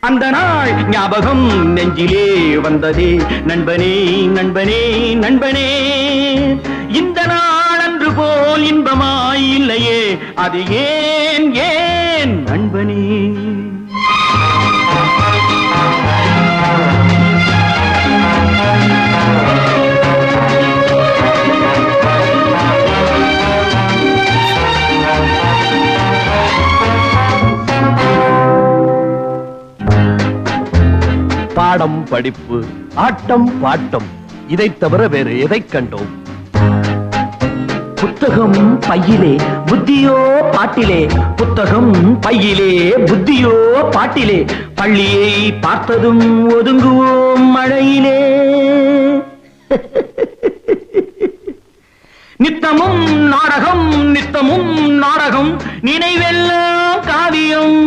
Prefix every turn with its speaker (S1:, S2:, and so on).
S1: அந்த நாள் ஞாபகம் நெஞ்சிலே வந்ததே நண்பனே நண்பனே நண்பனே. இந்த நாள் அன்று போல் இன்பமாய் இல்லையே, அது ஏன் ஏன் நண்பனே? பாடம் படிப்பு ஆட்டம் பாட்டம் இதை தவிர வேறு எதை கண்டோம்? புத்தகம் பையிலே புத்தியோ பாட்டிலே, புத்தகம் பையிலே புத்தியோ பாட்டிலே, பள்ளியை பார்த்ததும் ஒதுங்குவோம் மழையிலே. நித்தமும் நாடகம் நித்தமும் நாடகம், நினைவெல்லாம் காவியம்.